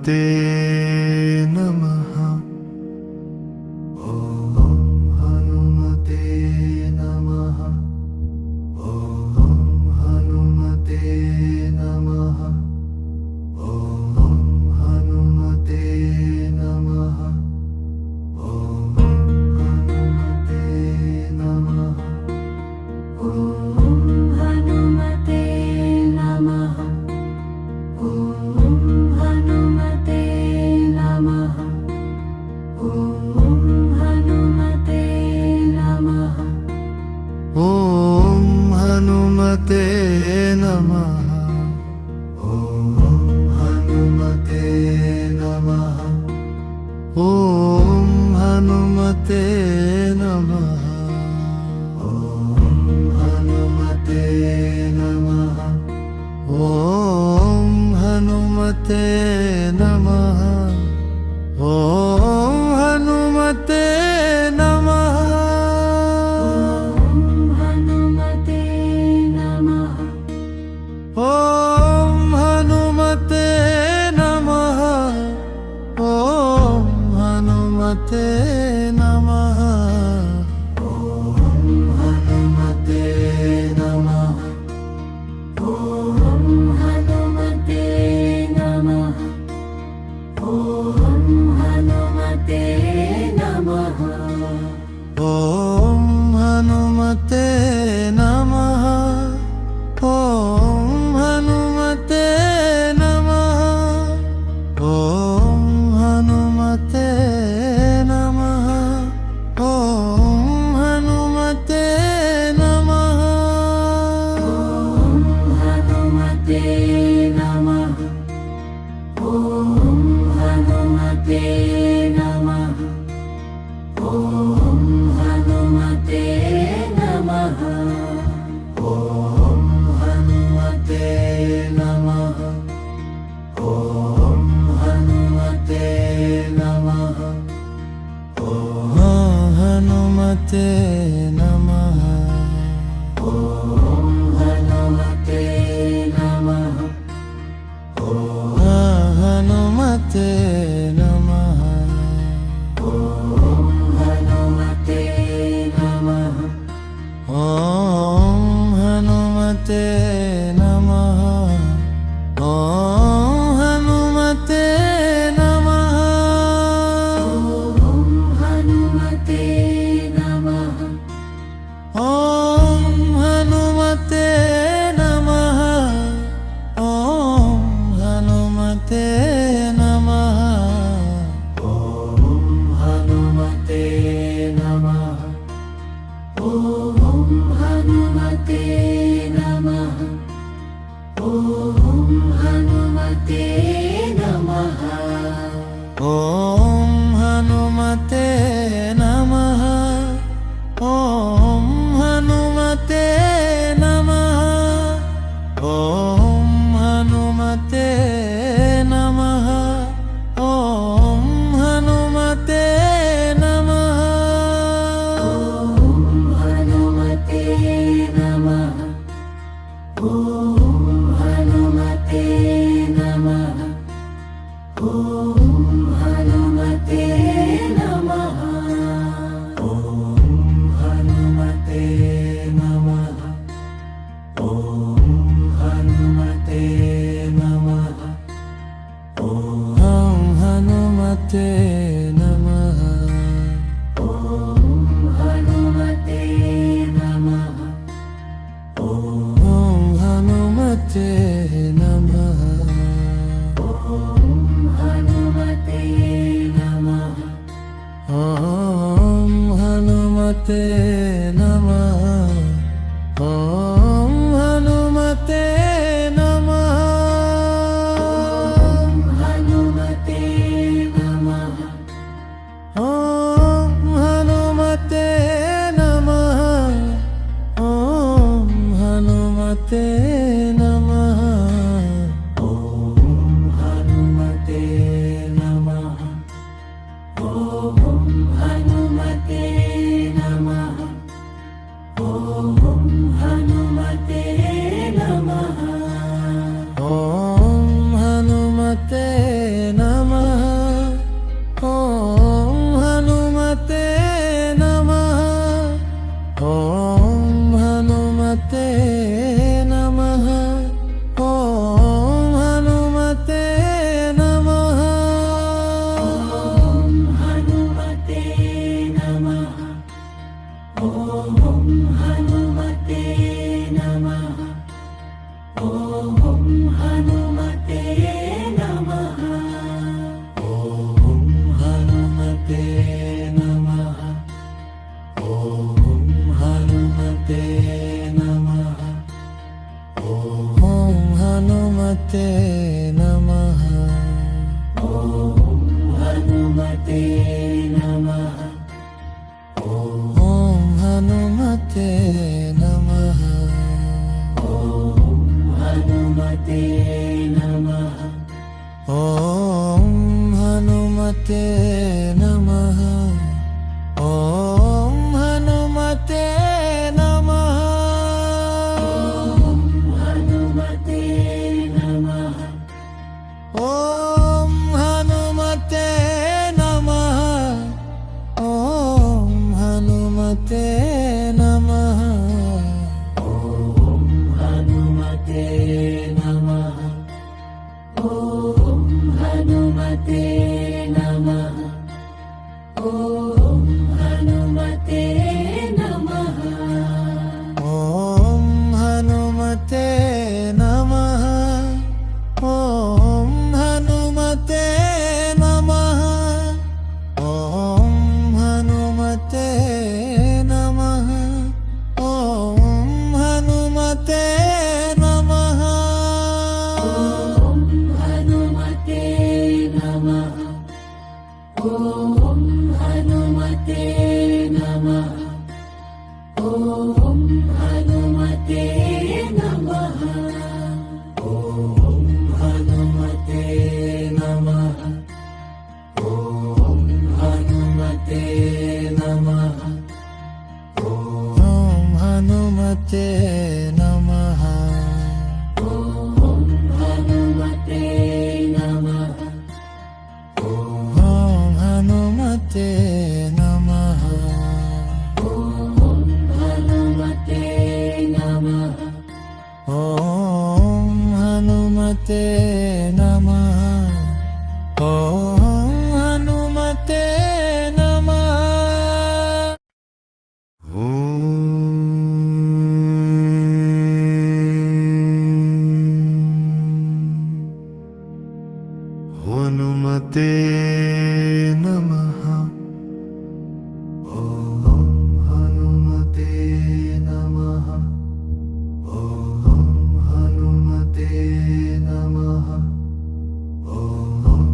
हनुमते नमः। ॐ हनुमते नमः। ॐ हनुमते नमः। ॐ हनुमते नमः। ॐ हनुमते नमः। ॐ हनुमते नमः। ॐ हनुमते नमः। ॐ हनुमते नमः। ॐ हनुमते नमः। ॐ हनुमते नमः। ॐ हनुमते नमः। ॐ हनुमते नमः। ॐ हनुमते नमः। ॐ हनुमते नमः। हनुमते नमः। ॐ हनुमते नमः। ॐ हनुमते नमः। ॐ हनुमते नमः। ॐ हनुमते नमः। ॐ हनुमते नमः। ॐ हनुमते नमः। ॐ हनुमते नमः। ॐ हनुमते नमः। ॐ हनुमते नमः। हनुमते नमः। ॐ हनुमते नमः। ॐ हनुमते नमः। ॐ हनुमते नमः। ॐ हनुमते नमः। ॐ हनुमते नमः। ॐ हनुमते नमः। ॐ हनुमते नमः। ॐ हनुमते नमः। ॐ हनुमते नमः। ॐ हनुमते नमः। हनुमते नमः। ॐ हनुमते नमः। ॐ हनुमते नमः। ॐ हनुमते नमः। ॐ हनुमते नमः। ॐ हनुमते नमः। ॐ हनुमते नमः। ॐ हनुमते नमः। ॐ हनुमते नमः। ॐ हनुमते नमः। हनुमते नमः। ॐ हनुमते नमः। ॐ हनुमते नमः। ॐ हनुमते नमः। ॐ हनुमते नमः। ॐ हनुमते नमः। ॐ हनुमते नमः। ॐ हनुमते नमः। ॐ हनुमते नमः। ॐ हनुमते नमः। ॐ हनुमते नमः। हनुमते नमः। ॐ हनुमते नमः। ॐ हनुमते नमः। ॐ हनुमते नमः। ॐ हनुमते नमः। ॐ हनुमते नमः हनुमते नमः ॐ हनुमते नमः ॐ हनुमते नमः हनुमते नमः ॐ हनुमते नमः ॐ हनुमते नमः हनुमते नमः हनुमते नमः हनुमते नमः ॐ हनुमते नमः ॐ हनुमते नमः ॐ हनुमते नमः ॐ हनुमते नमः हनुमते नमः हनुमते नमः हनुमते नमः हनुमते नमः हनुमते नमः ॐ हनुमते नमः हनुमते नमः ॐ हनुमते नमः हनुमते नमः ॐ हनुमते नमः ॐ हनुमते नमः हनुमते नमः ॐ हनुमते नमः ॐ हनुमते नमः ॐ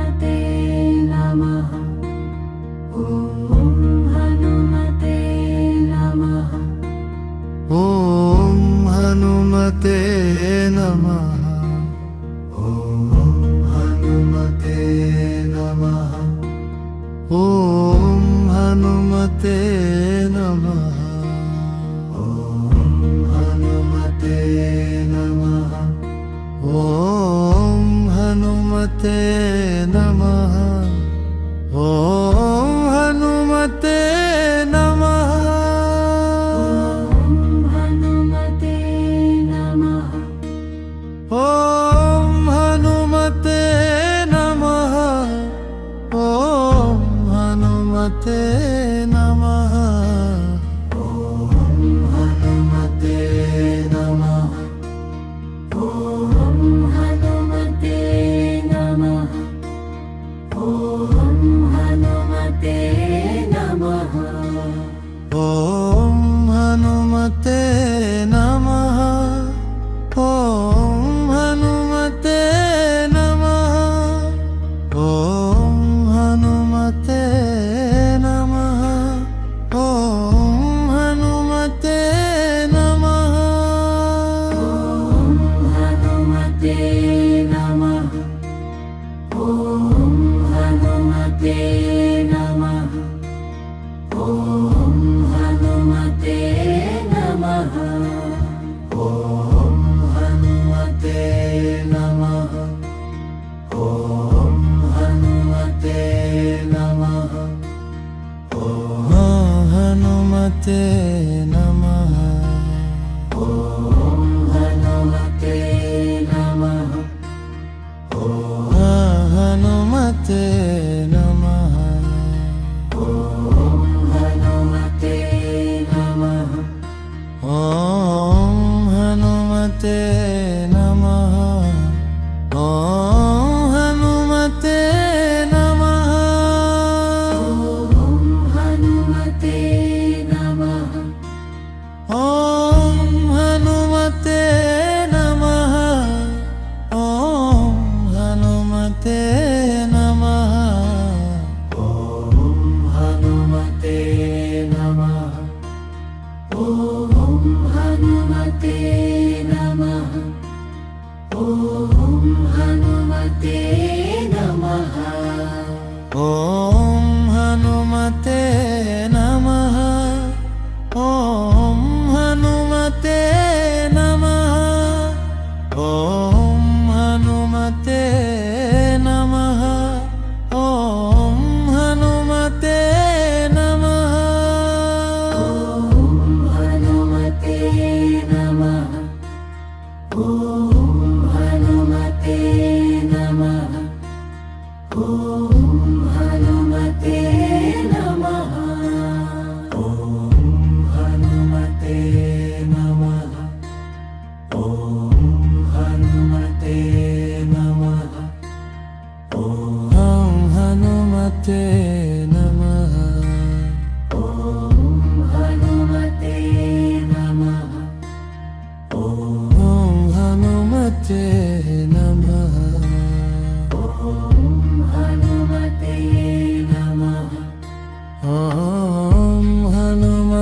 हनुमते नमः ॐ हनुमते नमः हनुमते नमः हनुमते नमः हनुमते नमः ॐ हनुमते नमः ॐ हनुमते नमः ॐ हनुमते नमः ॐ हनुमते नमः ॐ हनुमते नमः ॐ हनुमते नमः हनुमते नमः ॐ हनुमते नमः ॐ हनुमते नमः हनुमते नमः हनुमते नमः हनुमते नमः ॐ हनुमते नमः ॐ हनुमते नमः ॐ हनुमते नमः ॐ हनुमते नमः हनुमते नमः हनुमते नमः हनुमते नमः हनुमते नमः हनुमते नमः हनुमते नमः हनुमते नमः हनुमते नमः हनुमते नमः ॐ हनुमते नमः ॐ हनुमते नमः हनुमते नमः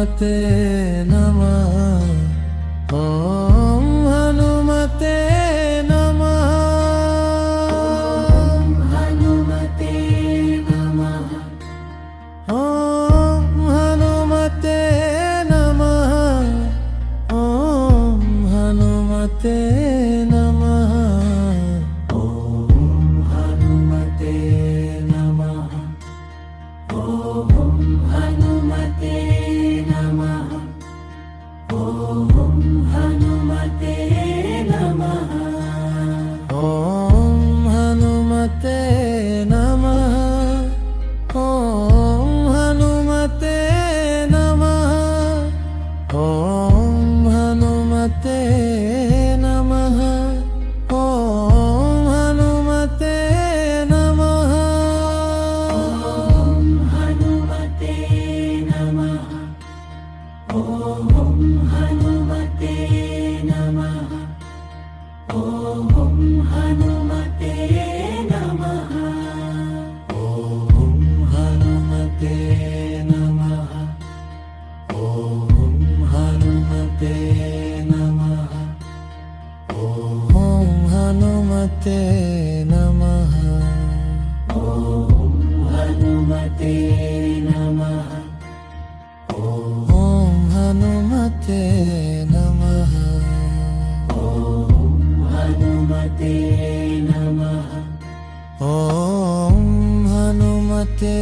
हनुमते नमः। ॐ हनुमते नमः। हनुमते नमः। ॐ हनुमते नमः। ॐ हनुमते नमः। हनुमते नमः। हनुमते नमः। हनुमते नमः। ॐ हनुमते नमः। ॐ हनुमते नमः। ॐ हनुमते नमः। ॐ हनुमते नमः। हनुमते नमः। हनुमते नमः। हनुमते नमः। हनुमते नमः। हनुमते नमः। हनुमते नमः। हनुमते नमः। हनुमते नमः। हनुमते नमः। हनुमते